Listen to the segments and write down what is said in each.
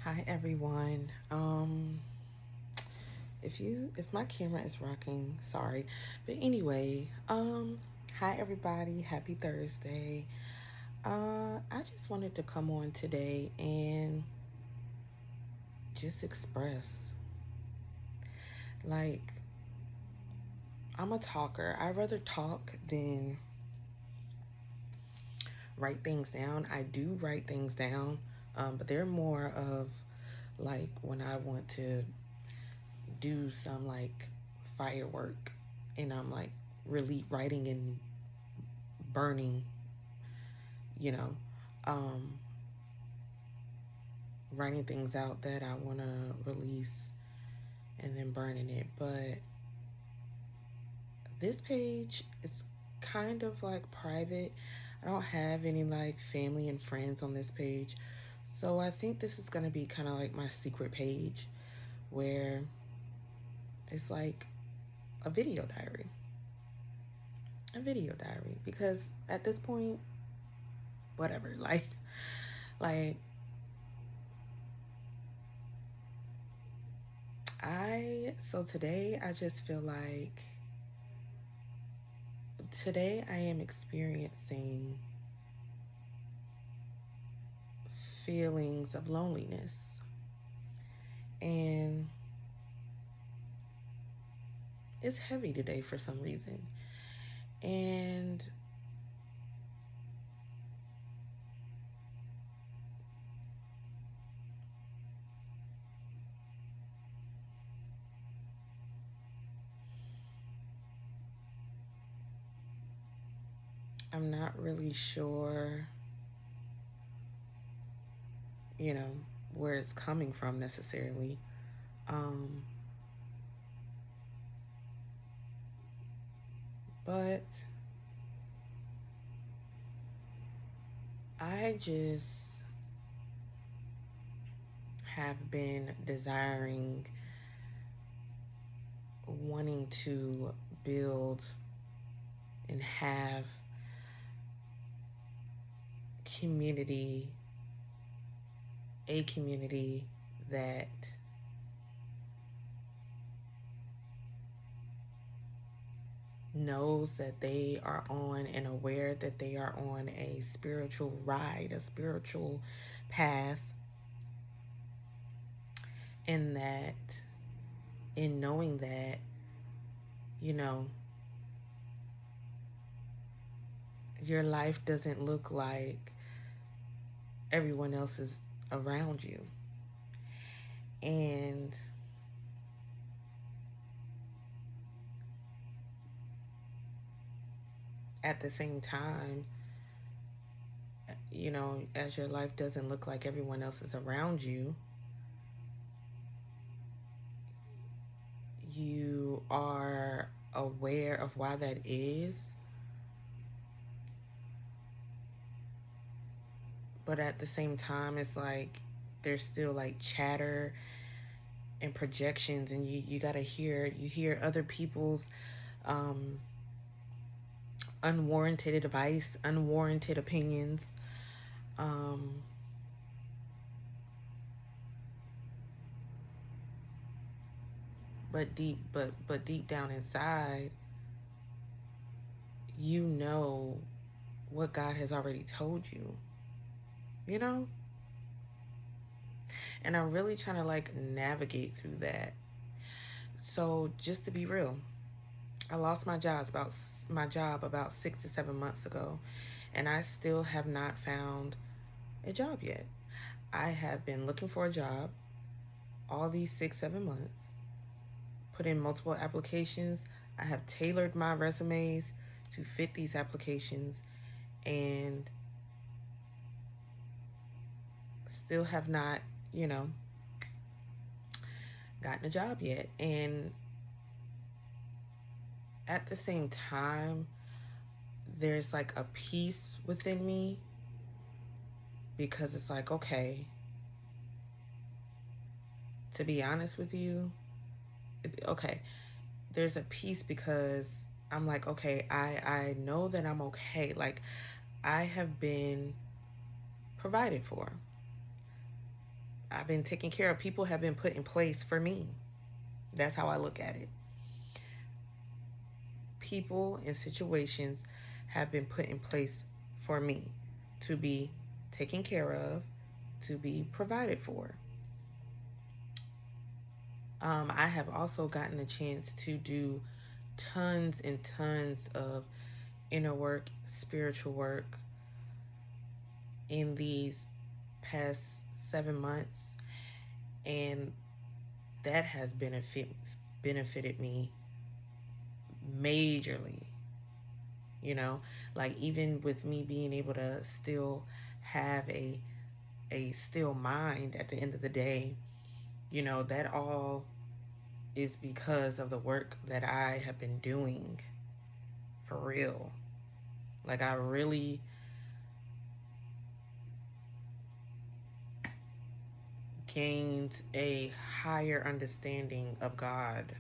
Hi everyone. If my camera is rocking, sorry. But anyway, hi everybody. Happy Thursday. I just wanted to come on today and just express. Like, I'm a talker. I rather talk than write things down. I do write things down, but they're more of like when I want to do some like firework and I'm like really writing and burning, you know, um, writing things out that I want to release and then burning it. But this page is kind of like private. I don't have any like family and friends on this page. So I think this is going to be kind of like my secret page where it's like a video diary. A video diary because at this point, whatever, like so today I just feel like today I am experiencing feelings of loneliness, and it's heavy today for some reason. And I'm not really sure, you know, where it's coming from necessarily. Um, but I just have been desiring, wanting to build and have community, a community that knows that they are on and aware that they are on a spiritual ride, a spiritual path, and that in knowing that, you know, your life doesn't look like everyone else's around you. And at the same time, as your life doesn't look like everyone else's around you, you are aware of why that is. But at the same time, it's like there's still like chatter and projections, and you gotta hear other people's um, unwarranted advice, unwarranted opinions. Um, but deep down inside, you know what God has already told you. You know, and I'm really trying to like navigate through that. So just to be real, I lost my job about 6 to 7 months ago, and I still have not found a job yet. I have been looking for a job all these 6 7 months, put in multiple applications. I have tailored my resumes to fit these applications, and still have not, you know, gotten a job yet. And at the same time, there's like a peace within me because it's like, okay, to be honest with you, okay, there's a peace because I'm like, okay, I know that I'm okay. Like, I have been provided for. I've been taken care of. People have been put in place for me. That's how I look at it. People and situations have been put in place for me to be taken care of, to be provided for. I have also gotten a chance to do tons and tons of inner work, spiritual work in these past 7 months, and that has benefited me majorly. You know, like even with me being able to still have a still mind at the end of the day, you know, that all is because of the work that I have been doing for real. Like I really gained a higher understanding of God,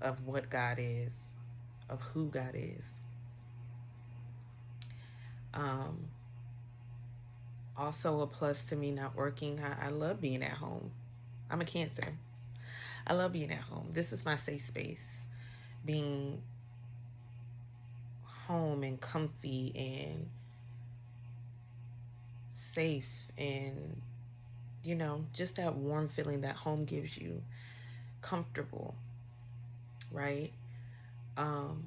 of what God is, of who God is. Um, Also, a plus to me not working, I love being at home. I'm a Cancer. I love being at home. This is my safe space. Being home and comfy and safe and, you know, just that warm feeling that home gives you. Comfortable, right? Um,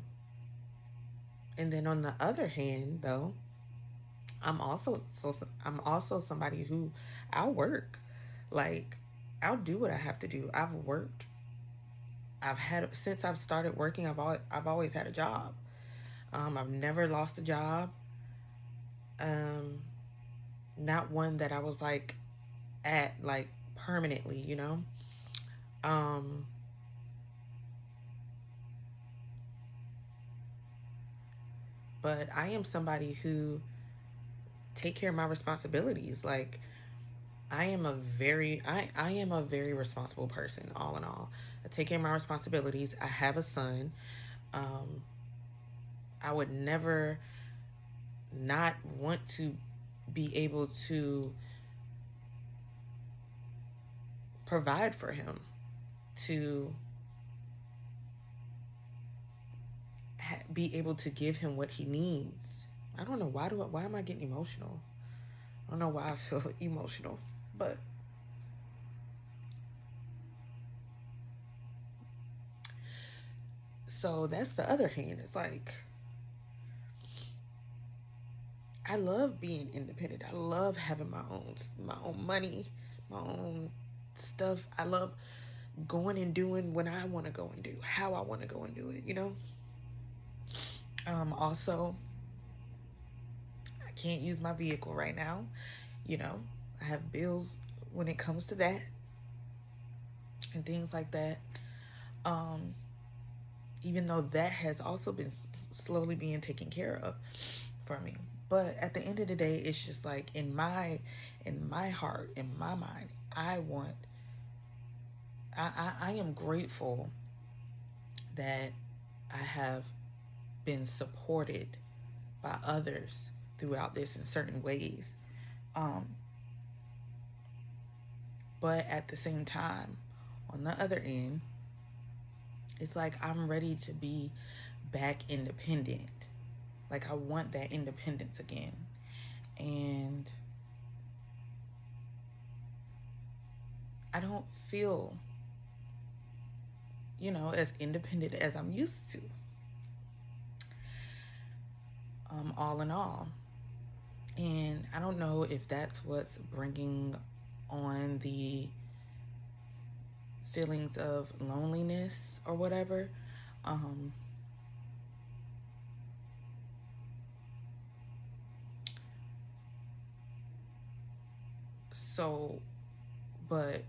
and then on the other hand, though, I'm also somebody who I'll work. Like I'll do what I have to do. I've worked. I've had since I've started working. I've always had a job. I've never lost a job. Um, Not one that I was like at like permanently. You know. Um, but I am somebody who take care of my responsibilities. Like I am a very responsible person, all in all. I take care of my responsibilities. I have a son. Um, I would never not want to be able to provide for him, to be able to give him what he needs. I don't know why am I getting emotional? I don't know why I feel emotional, but so that's the other hand. It's like I love being independent. I love having my own money, my own stuff. I love going and doing when I want to go and do, how I want to go and do it, you know? Also, I can't use my vehicle right now, you know? I have bills when it comes to that and things like that. Um, Even though that has also been slowly being taken care of for me. But at the end of the day, it's just like in my heart, in my mind, I am grateful that I have been supported by others throughout this in certain ways. Um, but at the same time, on the other end, it's like I'm ready to be back independent. Like I want that independence again. And I don't feel, you know, as independent as I'm used to. All in all. And I don't know if that's what's bringing on the feelings of loneliness or whatever. Um, so, but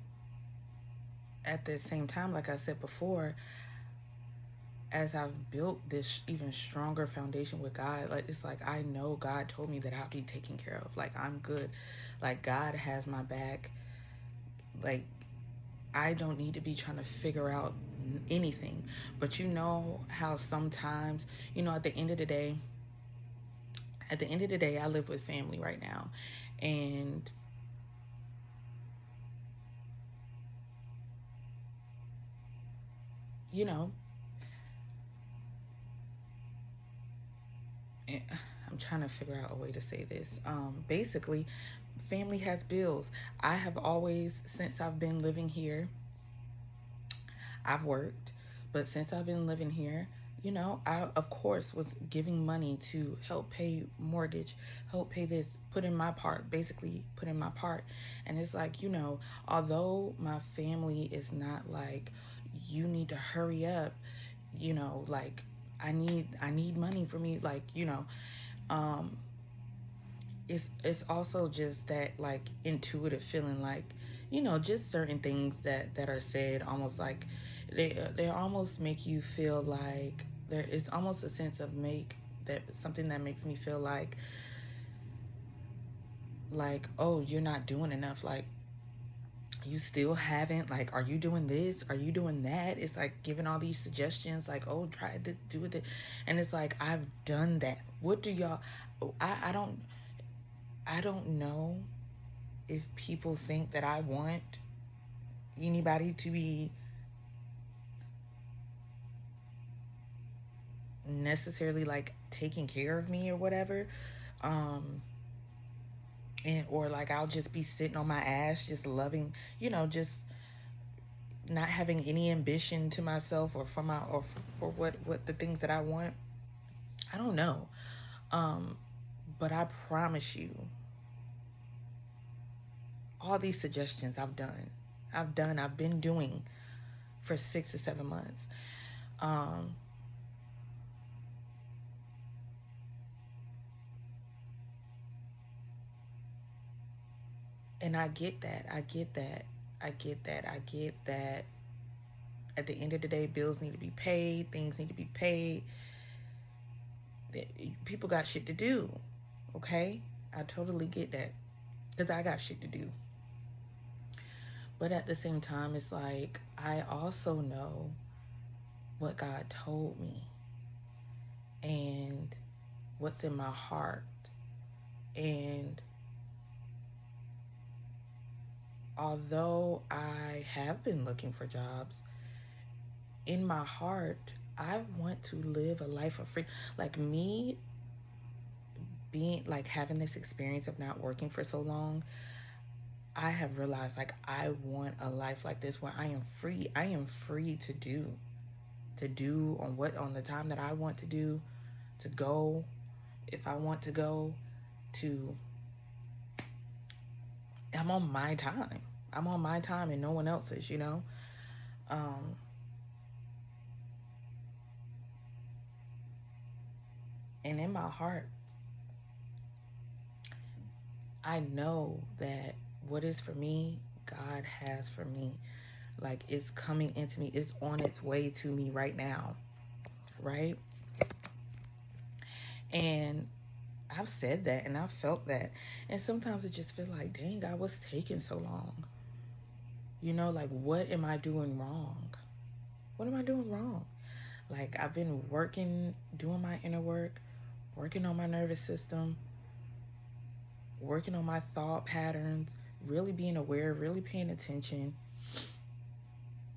at the same time, like I said before, as I've built this even stronger foundation with God, like it's like I know God told me that I'll be taken care of. Like I'm good. Like God has my back. Like I don't need to be trying to figure out anything. But you know how sometimes, you know, at the end of the day, I live with family right now. And you know, I'm trying to figure out a way to say this. Basically, family has bills. I have always, since I've been living here, I've worked, but since I've been living here, I of course was giving money to help pay mortgage, help pay this, put in my part, basically put in my part. And it's like, although my family is not like, you need to hurry up, like I need money for me, like, um it's also just that like intuitive feeling, like, just certain things that are said, almost like they almost make you feel like there is almost a sense of make that something that makes me feel like, oh, you're not doing enough, like you still haven't, like, are you doing this, are you doing that? It's like giving all these suggestions, like, oh, try to do it, and it's like, I've done that. What do y'all, I don't know if people think that I want anybody to be necessarily like taking care of me or whatever. Um and or like I'll just be sitting on my ass just loving, just not having any ambition to myself or for my or for what the things that I want. I don't know. Um but I promise you, all these suggestions I've been doing for 6 to 7 months. Um And I get that. I get that. I get that. I get that. At the end of the day, bills need to be paid, things need to be paid. People got shit to do, okay? I totally get that because I got shit to do. But at the same time, it's like I also know what God told me and what's in my heart. And although I have been looking for jobs, in my heart, I want to live a life of freedom. Like me being like having this experience of not working for so long, I have realized like I want a life like this where I am free. I am free to do on the time that I want to do, to go if I want to go, to I'm on my time. I'm on my time and no one else's. Um and in my heart, I know that what is for me, God has for me. Like it's coming into me, it's on its way to me right now, right? And I've said that and I've felt that. And sometimes it just feels like, dang, God, what's taking so long? Like what am I doing wrong? What am I doing wrong? Like I've been working, doing my inner work, working on my nervous system, working on my thought patterns, really being aware, really paying attention.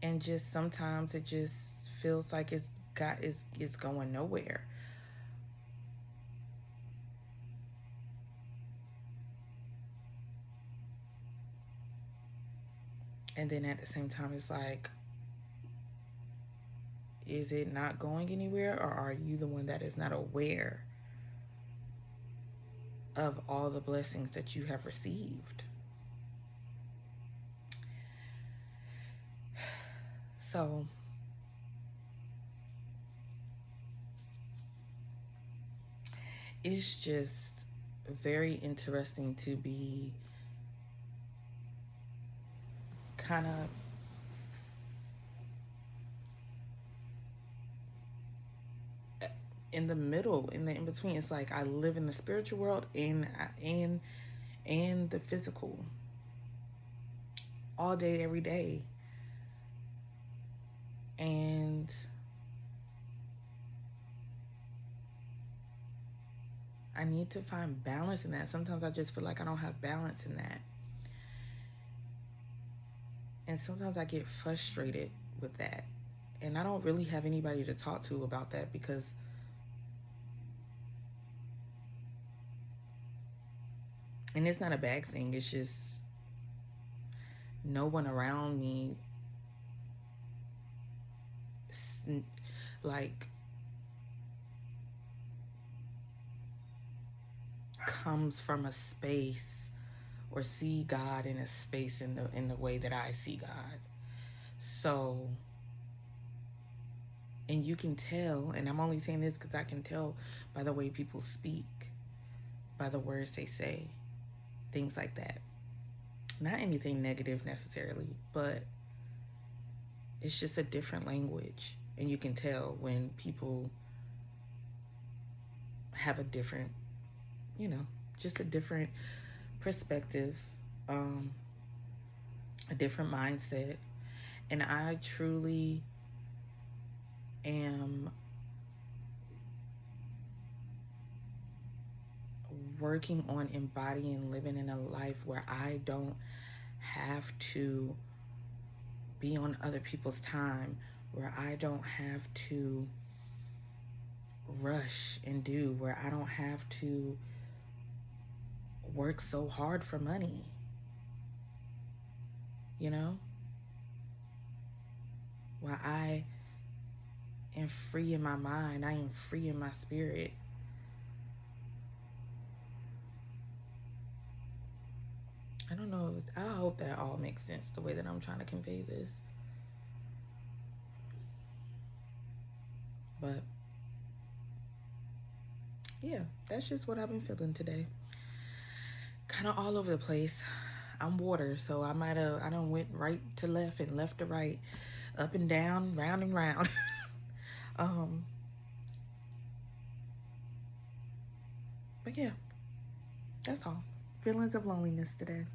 And just sometimes it just feels like it's going nowhere. And then at the same time, it's like, is it not going anywhere, or are you the one that is not aware of all the blessings that you have received? So it's just very interesting to be kind of in the middle, in the in between. It's like I live in the spiritual world and the physical all day, every day. And I need to find balance in that. Sometimes I just feel like I don't have balance in that. And sometimes I get frustrated with that. And I don't really have anybody to talk to about that, because and it's not a bad thing, it's just no one around me like comes from a space or see God in a space in the way that I see God. So, and you can tell, and I'm only saying this because I can tell by the way people speak, by the words they say, things like that. Not anything negative necessarily, but it's just a different language. And you can tell when people have a different, just a different perspective, a different mindset. And I truly am working on embodying living in a life where I don't have to be on other people's time, where I don't have to rush and do, where I don't have to work so hard for money. While I am free in my mind, I am free in my spirit. I don't know. I hope that all makes sense, the way that I'm trying to convey this. But yeah, that's just what I've been feeling today. Kind of all over the place. I'm water, so I done went right to left and left to right, up and down, round and round. But yeah, that's all. Feelings of loneliness today.